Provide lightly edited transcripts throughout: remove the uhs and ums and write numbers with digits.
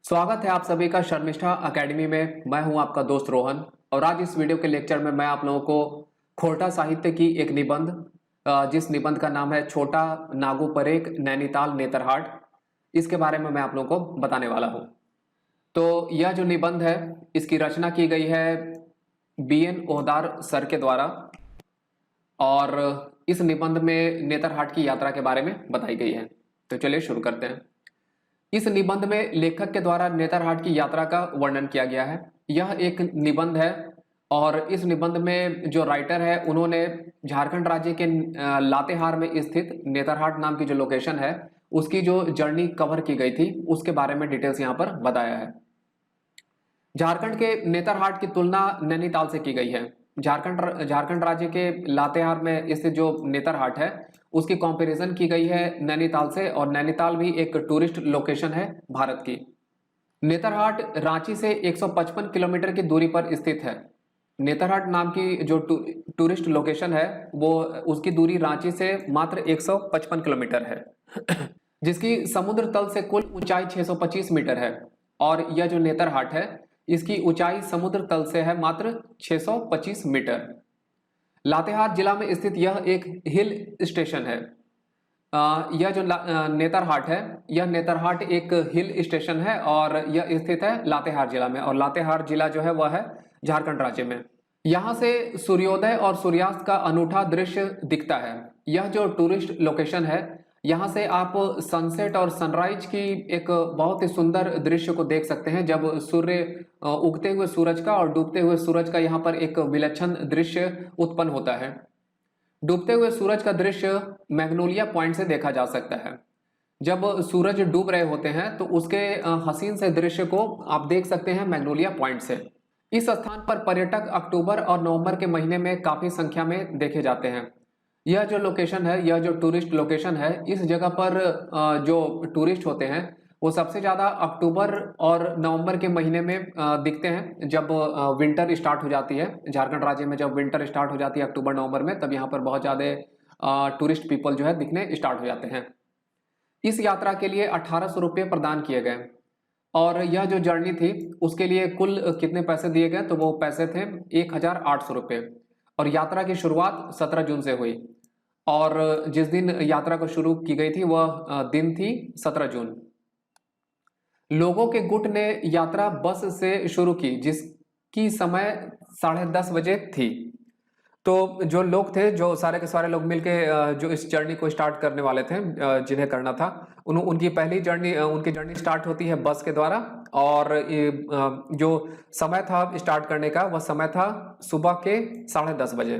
स्वागत है आप सभी का शर्मिष्ठा एकेडमी में। मैं हूं आपका दोस्त रोहन और आज इस वीडियो के लेक्चर में मैं आप लोगों को खोरठा साहित्य की एक निबंध जिस निबंध का नाम है छोटा नागू परेक नैनीताल नेतरहाट, इसके बारे में मैं आप लोगों को बताने वाला हूं। तो यह जो निबंध है इसकी रचना की गई है BN ओहदार सर के द्वारा और इस निबंध में नेतरहाट की यात्रा के बारे में बताई गई है। तो चलिए शुरू करते हैं। इस निबंध में लेखक के द्वारा नेतरहाट की यात्रा का वर्णन किया गया है। यह एक निबंध है और इस निबंध में जो राइटर है उन्होंने झारखंड राज्य के लातेहार में स्थित नेतरहाट नाम की जो लोकेशन है उसकी जो जर्नी कवर की गई थी उसके बारे में डिटेल्स यहाँ पर बताया है। झारखंड के नेतरहाट की तुलना नैनीताल से की गई है। झारखंड राज्य के लातेहार में स्थित जो नेतरहाट है उसकी कंपैरिजन की गई है नैनीताल से, और नैनीताल भी एक टूरिस्ट लोकेशन है भारत की। नेतरहाट रांची से 155 किलोमीटर की दूरी पर स्थित है। नेतरहाट नाम की जो टूरिस्ट लोकेशन है वो उसकी दूरी रांची से मात्र 155 किलोमीटर है जिसकी समुद्र तल से कुल ऊंचाई 625 मीटर है, और यह जो नेतरहाट है इसकी ऊंचाई समुद्र तल से है मात्र 625 मीटर। लातेहार जिला में स्थित यह एक हिल स्टेशन है। यह जो नेतरहाट है यह नेतरहाट एक हिल स्टेशन है और यह स्थित है लातेहार जिला में, और लातेहार जिला जो है वह है झारखंड राज्य में। यहाँ से सूर्योदय और सूर्यास्त का अनूठा दृश्य दिखता है। यह जो टूरिस्ट लोकेशन है यहाँ से आप सनसेट और सनराइज की एक बहुत ही सुंदर दृश्य को देख सकते हैं, जब सूर्य उगते हुए सूरज का और डूबते हुए सूरज का यहाँ पर एक विलक्षण दृश्य उत्पन्न होता है। डूबते हुए सूरज का दृश्य मैग्नोलिया पॉइंट से देखा जा सकता है। जब सूरज डूब रहे होते हैं तो उसके हसीन से दृश्य को आप देख सकते हैं मैग्नोलिया पॉइंट से। इस स्थान पर पर्यटक अक्टूबर और नवंबर के महीने में काफी संख्या में देखे जाते हैं। यह जो लोकेशन है, यह जो टूरिस्ट लोकेशन है, इस जगह पर जो टूरिस्ट होते हैं वो सबसे ज़्यादा अक्टूबर और नवंबर के महीने में दिखते हैं, जब विंटर स्टार्ट हो जाती है। झारखंड राज्य में जब विंटर स्टार्ट हो जाती है अक्टूबर नवंबर में, तब यहाँ पर बहुत ज़्यादा टूरिस्ट पीपल जो है दिखने स्टार्ट हो जाते हैं। इस यात्रा के लिए 1800 रुपये प्रदान किए गए, और यह जो जर्नी थी उसके लिए कुल कितने पैसे दिए गए, तो वो पैसे थे 1800 रुपये। और यात्रा की शुरुआत 17 जून से हुई, और जिस दिन यात्रा को शुरू की गई थी वह दिन थी 17 जून। लोगों के गुट ने यात्रा बस से शुरू की जिसकी समय 10:30 बजे थी। तो जो लोग थे, जो सारे के सारे लोग मिलके जो इस जर्नी को स्टार्ट करने वाले थे, जिन्हें करना था, उनकी पहली जर्नी उनकी जर्नी स्टार्ट होती है बस के द्वारा, और जो समय था स्टार्ट करने का वह समय था सुबह के 10:30 बजे।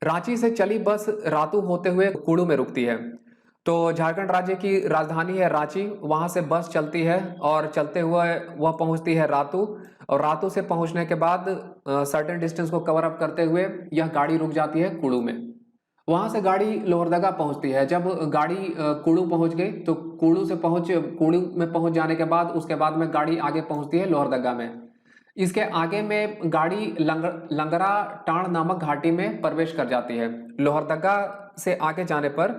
रांची से चली बस रातू होते हुए कुड़ू में रुकती है। तो झारखंड राज्य की राजधानी है रांची, वहां से बस चलती है और चलते हुए वह पहुंचती है रातू, और रातू से पहुंचने के बाद सर्टेन डिस्टेंस को कवर अप करते हुए यह गाड़ी रुक जाती है कुड़ू में। वहां से गाड़ी लोहरदगा पहुंचती है। जब गाड़ी कुड़ू पहुंच गई तो कुड़ू में पहुंच जाने के बाद उसके बाद में गाड़ी आगे पहुंचती है लोहरदगा में। इसके आगे में गाड़ी लंगरा टाण नामक घाटी में प्रवेश कर जाती है। लोहरदगा से आगे जाने पर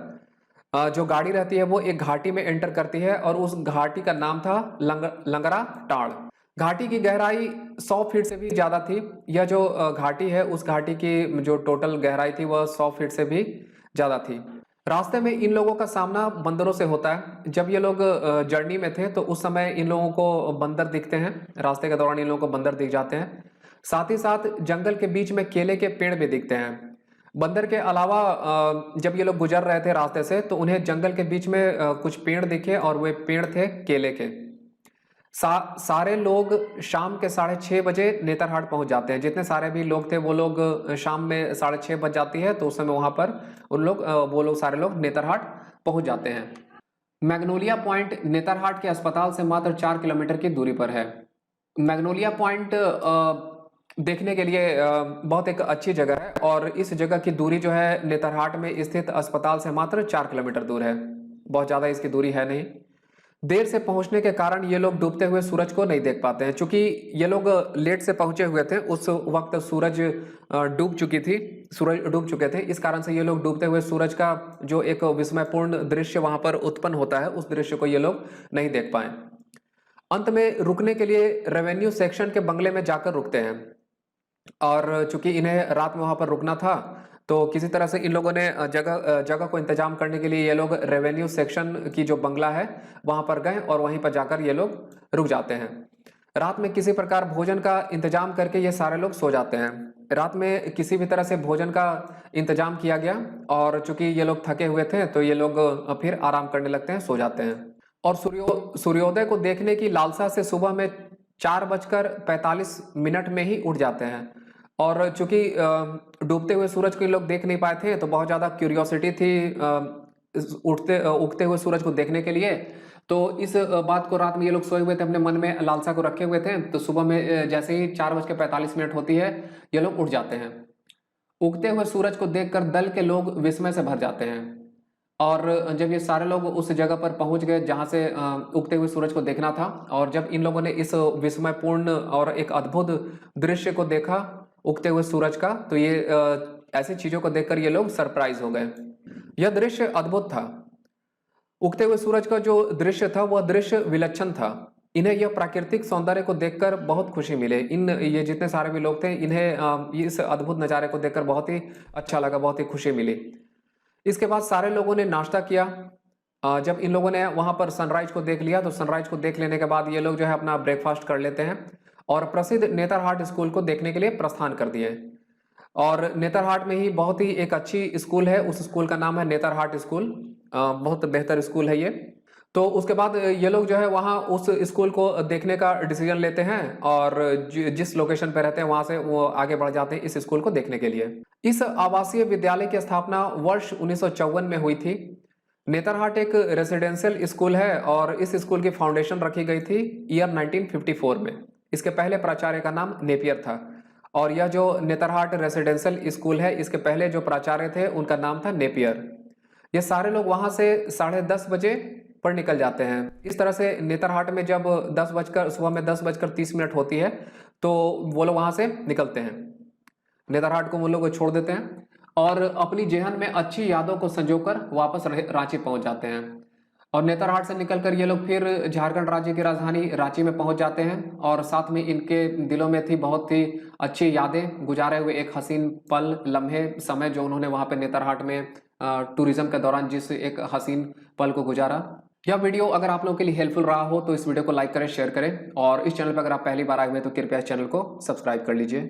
जो गाड़ी रहती है वो एक घाटी में एंटर करती है, और उस घाटी का नाम था लंगरा टाण। घाटी की गहराई 100 फीट से भी ज्यादा थी। यह जो घाटी है उस घाटी की जो टोटल गहराई थी वह 100 फीट से भी ज्यादा थी। रास्ते में इन लोगों का सामना बंदरों से होता है। जब ये लोग जर्नी में थे तो उस समय इन लोगों को बंदर दिखते हैं, रास्ते के दौरान इन लोगों को बंदर दिख जाते हैं। साथ ही साथ जंगल के बीच में केले के पेड़ भी दिखते हैं। बंदर के अलावा जब ये लोग गुजर रहे थे रास्ते से तो उन्हें जंगल के बीच में कुछ पेड़ दिखे, और वे पेड़ थे केले के। सारे लोग शाम के 6:30 बजे नेतरहाट पहुंच जाते हैं। जितने सारे भी लोग थे वो लोग शाम में 6:30 बज जाती है तो उस समय वहां पर वो लोग सारे लोग नेतरहाट पहुंच जाते हैं। मैग्नोलिया पॉइंट नेतरहाट के अस्पताल से मात्र 4 किलोमीटर की दूरी पर है। मैग्नोलिया पॉइंट देखने के लिए बहुत एक अच्छी जगह है, और इस जगह की दूरी जो है नेतरहाट में स्थित अस्पताल से मात्र 4 किलोमीटर दूर है। बहुत ज़्यादा इसकी दूरी है नहीं। देर से पहुंचने के कारण ये लोग डूबते हुए सूरज को नहीं देख पाते हैं। चूंकि ये लोग लेट से पहुंचे हुए थे, उस वक्त सूरज डूब चुके थे। इस कारण से ये लोग डूबते हुए सूरज का जो एक विस्मयपूर्ण दृश्य वहां पर उत्पन्न होता है, उस दृश्य को ये लोग नहीं देख पाए। अंत में रुकने के लिए रेवेन्यू सेक्शन के बंगले में जाकर रुकते हैं। और चूंकि इन्हें रात में वहां पर रुकना था, तो किसी तरह से इन लोगों ने जगह को इंतजाम करने के लिए ये लोग रेवेन्यू सेक्शन की जो बंगला है वहां पर गए और वहीं पर जाकर ये लोग रुक जाते हैं। रात में किसी प्रकार भोजन का इंतजाम करके ये सारे लोग सो जाते हैं। रात में किसी भी तरह से भोजन का इंतजाम किया गया और चूंकि ये लोग थके हुए थे तो ये लोग फिर आराम करने लगते हैं, सो जाते हैं। और सूर्योदय को देखने की लालसा से सुबह में 4:45 में ही उठ जाते हैं। और चूंकि डूबते हुए सूरज को ये लोग देख नहीं पाए थे तो बहुत ज्यादा क्यूरियोसिटी थी उगते हुए सूरज को देखने के लिए। तो इस बात को रात में ये लोग सोए हुए थे, अपने मन में लालसा को रखे हुए थे। तो सुबह में जैसे ही 4:45 होती है ये लोग उठ जाते हैं। उगते हुए सूरज को देखकर दल के लोग विस्मय से भर जाते हैं। और जब ये सारे लोग उस जगह पर पहुंच गए जहां से उगते हुए सूरज को देखना था, और जब इन लोगों ने इस विस्मयपूर्ण और एक अद्भुत दृश्य को देखा उगते हुए सूरज का, तो ये ऐसी चीजों को देखकर ये लोग सरप्राइज हो गए। यह दृश्य अद्भुत था। उगते हुए सूरज का जो दृश्य था वह दृश्य विलक्षण था। इन्हें यह प्राकृतिक सौंदर्य को देखकर बहुत खुशी मिले। ये जितने सारे भी लोग थे इन्हें इस अद्भुत नज़ारे को देखकर बहुत ही अच्छा लगा, बहुत ही खुशी मिली। इसके बाद सारे लोगों ने नाश्ता किया। जब इन लोगों ने वहां पर सनराइज को देख लिया तो सनराइज को देख लेने के बाद ये लोग जो है अपना ब्रेकफास्ट कर लेते हैं और प्रसिद्ध नेतरहाट स्कूल को देखने के लिए प्रस्थान कर दिए। और नेतरहाट में ही बहुत ही एक अच्छी स्कूल है, उस स्कूल का नाम है नेतरहाट स्कूल। बहुत बेहतर स्कूल है ये। तो उसके बाद ये लोग जो है वहाँ उस स्कूल को देखने का डिसीजन लेते हैं और जिस लोकेशन पे रहते हैं वहाँ से वो आगे बढ़ जाते हैं इस स्कूल को देखने के लिए। इस आवासीय विद्यालय की स्थापना वर्ष 1954 में हुई थी। नेतरहाट एक रेसिडेंशियल स्कूल है और इस स्कूल की फाउंडेशन रखी गई थी ईयर 1954 में। इसके पहले प्राचार्य का नाम नेपियर था और यह जो नेतरहाट रेसिडेंशियल स्कूल है इसके पहले जो प्राचार्य थे उनका नाम था नेपियर। ये सारे लोग वहां से 10:30 बजे पर निकल जाते हैं। इस तरह से नेतरहाट में जब सुबह में 10:30 होती है तो वो लोग वहां से निकलते हैं। नेतरहाट को वो लोग छोड़ देते हैं और अपनी जेहन में अच्छी यादों को संजोकर वापस रांची पहुंच जाते हैं। और नेतरहाट से निकलकर ये लोग फिर झारखंड राज्य की राजधानी रांची में पहुंच जाते हैं और साथ में इनके दिलों में थी बहुत ही अच्छी यादें, गुजारे हुए एक हसीन पल, लम्हे, समय जो उन्होंने वहां पे नेतरहाट में टूरिज्म के दौरान जिस एक हसीन पल को गुजारा। यह वीडियो अगर आप लोगों के लिए हेल्पफुल रहा हो तो इस वीडियो को लाइक करें, शेयर करें और इस चैनल पर अगर आप पहली बार आए हुए तो कृपया इस चैनल को सब्सक्राइब कर लीजिए।